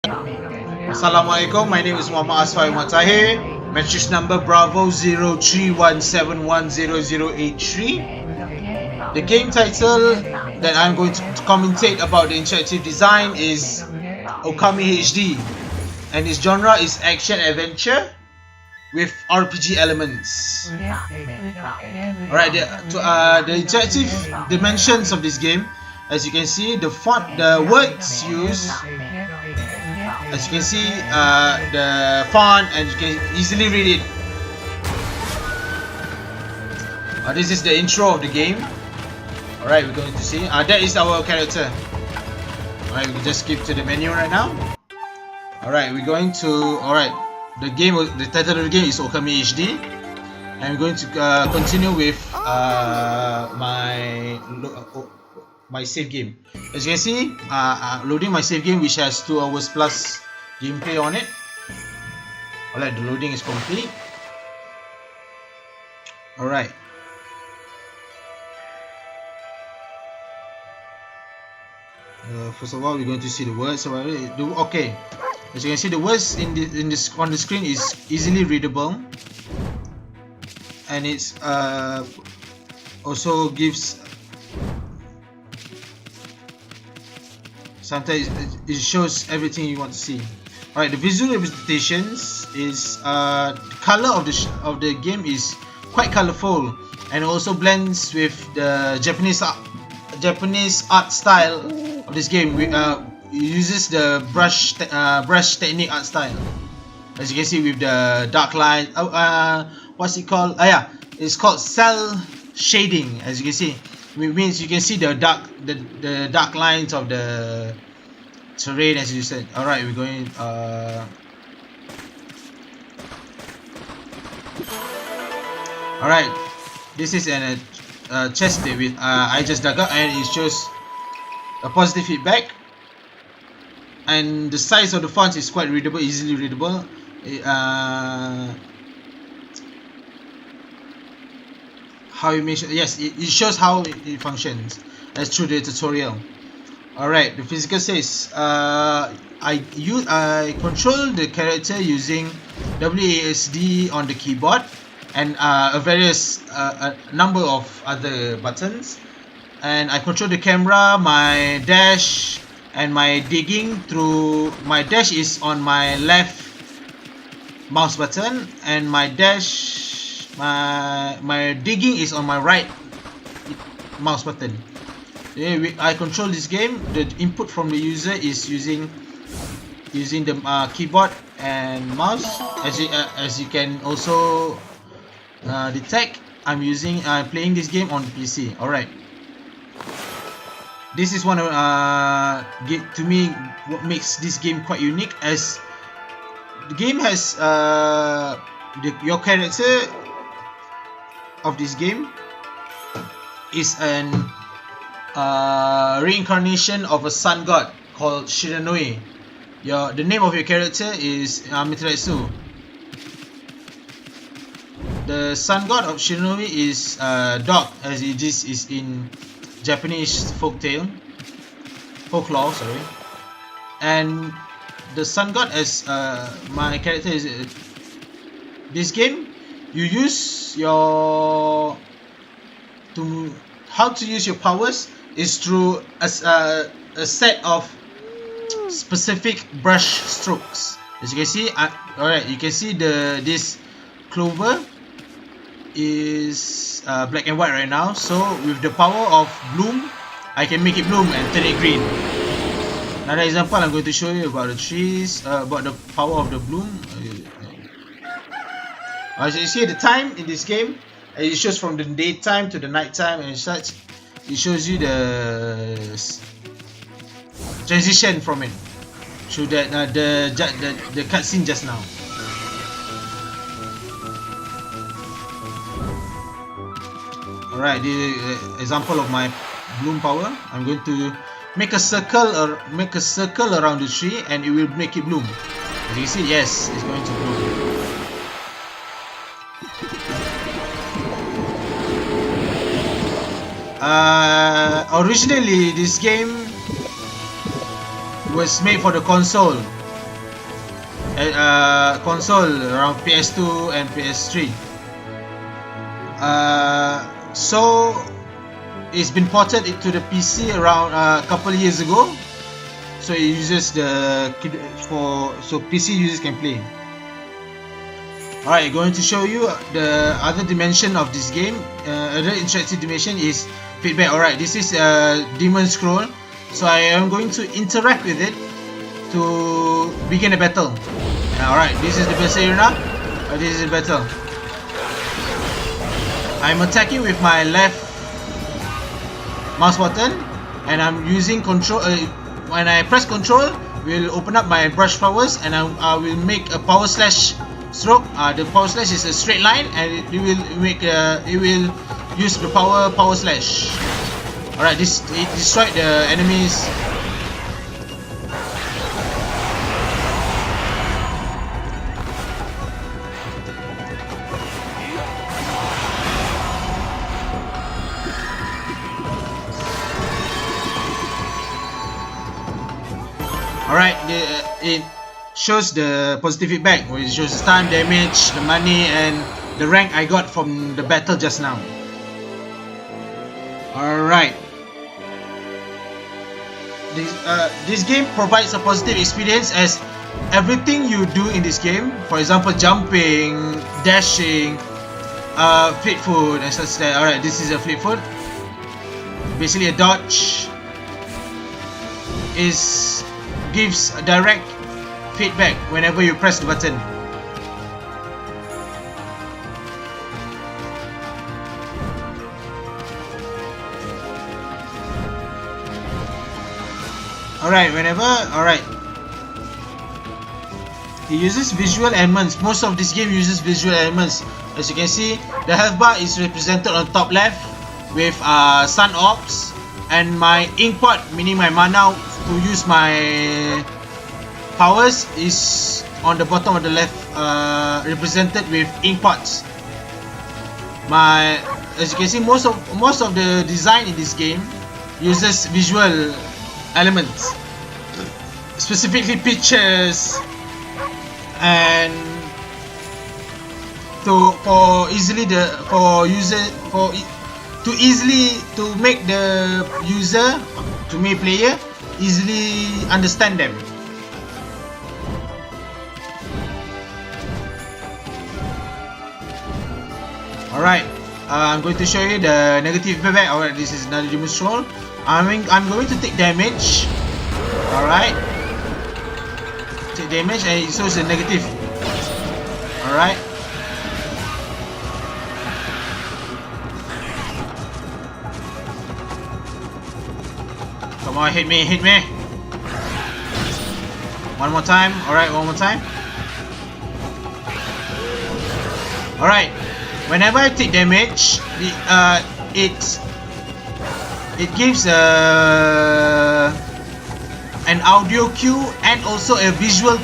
Assalamualaikum, my name is Mohamed Azfar Tahir. Matrix number Bravo 0317100083. The game title that I'm going to commentate about the interactive design is Okami HD, and its genre is action adventure with RPG elements. Alright, the interactive dimensions of this game, as you can see, the words used, as you can see, the font, and you can easily read it. This is the intro of the game. Alright, we're going to see. That is our character. Alright, we just skip to the menu right now. Alright, we're going to. Alright, the title of the game is Okami HD, and we're going to continue with my save game. As you can see, loading my save game, which has 2 hours plus gameplay on it. Alright, the loading is complete. Alright. First of all, we're going to see the words about it. Okay, as you can see, the words on the screen is easily readable, and it's also gives. Sometimes it shows everything you want to see. Alright, the visual representations is the color of the game is quite colorful, and also blends with the Japanese art style of this game. It uses the brush technique art style, as you can see, with the dark line. What's it called? It's called cell shading. As you can see, it means you can see the dark lines of the terrain, as you said. Alright, we're going. Alright, this is a chest with I just dug up, and it shows a positive feedback, and the size of the font is quite readable, easily readable. How you mention, yes, it shows how it functions as through the tutorial. Alright, the physical says I control the character using WASD on the keyboard, and a number of other buttons, and I control the camera, my dash, and my digging through. My dash is on my left mouse button, and my digging is on my right mouse button. I control this game. The input from the user is using the keyboard and mouse. As you can also detect, I'm playing this game on PC. Alright, this is one of to me what makes this game quite unique, as the game has your character of this game is an reincarnation of a sun god called Shiranui. The name of your character is Mitarasu. The sun god of Shiranui is dog, as it is in Japanese folklore. Sorry, and the sun god as my character is. This game, you use how to use your powers is through a set of specific brush strokes. As you can see, alright, you can see this clover is black and white right now. So with the power of bloom, I can make it bloom and turn it green. Another example, I'm going to show you about the trees, about the power of the bloom. As you see, the time in this game, it shows from the daytime to the nighttime and such. It shows you the transition from it through the cutscene just now. Alright, the example of my bloom power. I'm going to make a circle around the tree, and it will make it bloom. As you see, yes, it's going to bloom. Originally, this game was made for the console, console around PS2 and PS3. So it's been ported into the PC around a couple of years ago. So it uses so PC users can play. Alright, going to show you the other dimension of this game. Another interesting dimension is feedback. Alright, this is a demon scroll, so I am going to interact with it to begin a battle. Alright, this is the best arena. This is the battle. I'm attacking with my left mouse button, and I'm using control. When I press control, we'll open up my brush powers, and I will make a power slash stroke. The power slash is a straight line, and it will use the power slash. Alright, it destroyed the enemies. Alright, it shows the positive feedback, where it shows the time, damage, the money, and the rank I got from the battle just now. Alright. This game provides a positive experience, as everything you do in this game, for example jumping, dashing, fleet foot and such that. Alright, this is a fleet foot. Basically a dodge. Gives a direct feedback whenever you press the button. Alright, it uses visual elements. Most of this game uses visual elements. As you can see, the health bar is represented on top left with sun orbs, and my ink pot, meaning my mana to use my powers, is on the bottom of the left, represented with ink pots. As you can see, most of the design in this game uses visual elements, specifically pictures, and to make the user, to me player, easily understand them. Alright, I'm going to show you the negative feedback. Alright, this is another demon scroll. I'm going to take damage. Alright, take damage, and it shows the negative. Alright. Come on, hit me. One more time. Alright, one more time. Alright, whenever I take damage, it gives an audio cue and also a visual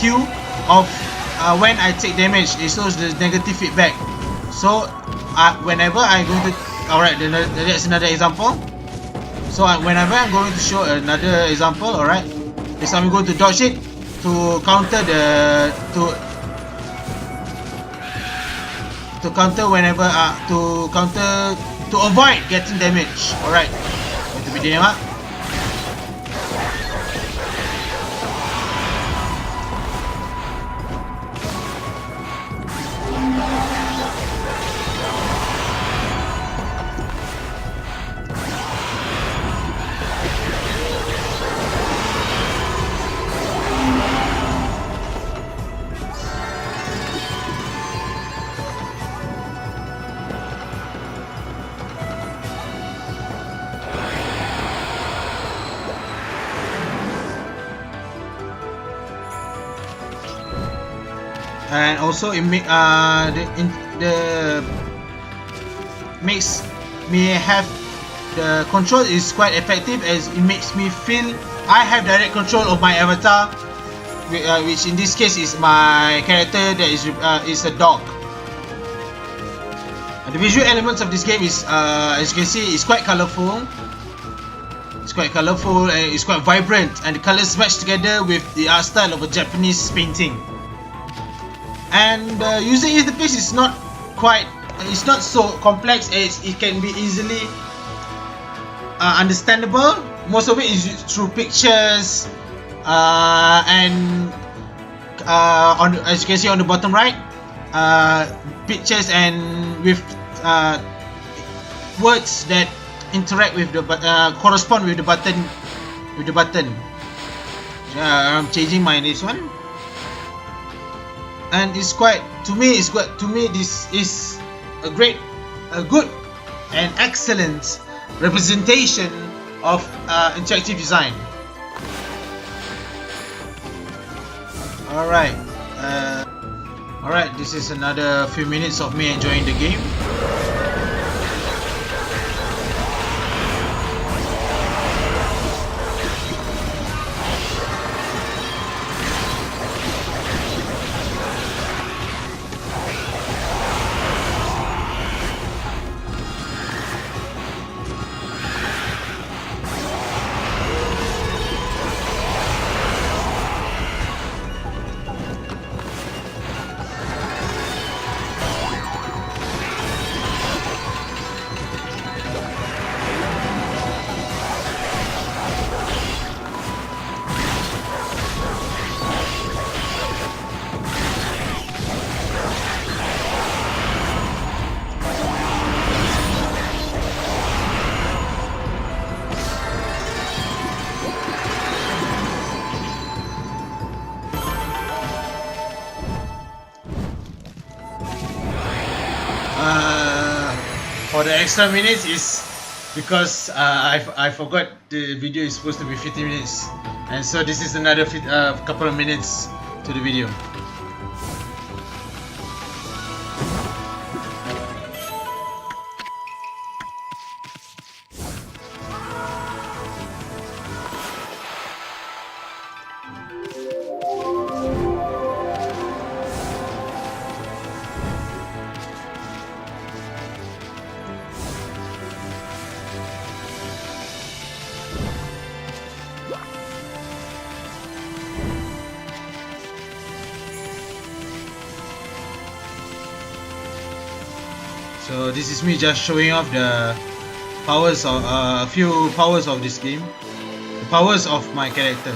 cue of when I take damage. It shows the negative feedback. So whenever I'm going to, alright, that's another example. So whenever I'm going to show another example, alright, is I'm going to dodge it to counter to avoid getting damage. Alright, going to beat them up. And also it makes me have the control is quite effective, as it makes me feel I have direct control of my avatar, which in this case is my character that is a dog. And the visual elements of this game is, as you can see, is quite colorful. It's quite colorful and it's quite vibrant, and the colors match together with the art style of a Japanese painting. And user interface is not so complex. It can be easily understandable. Most of it is through pictures, and as you can see on the bottom right, pictures and with words that interact with the correspond with the button. I'm changing this one, and it's quite, to me this is a good and excellent representation of interactive design. Alright, this is another few minutes of me enjoying the game. For the extra minutes is because I forgot the video is supposed to be 50 minutes, and so this is another couple of minutes to the video. So this is me just showing off the powers of a few powers of this game, the powers of my character.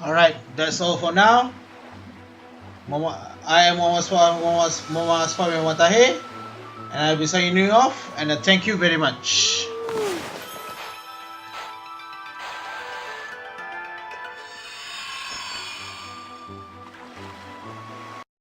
Alright, that's all for now. I am Mohamed Azfar, Tahir, and I'll be signing you off, and thank you very much.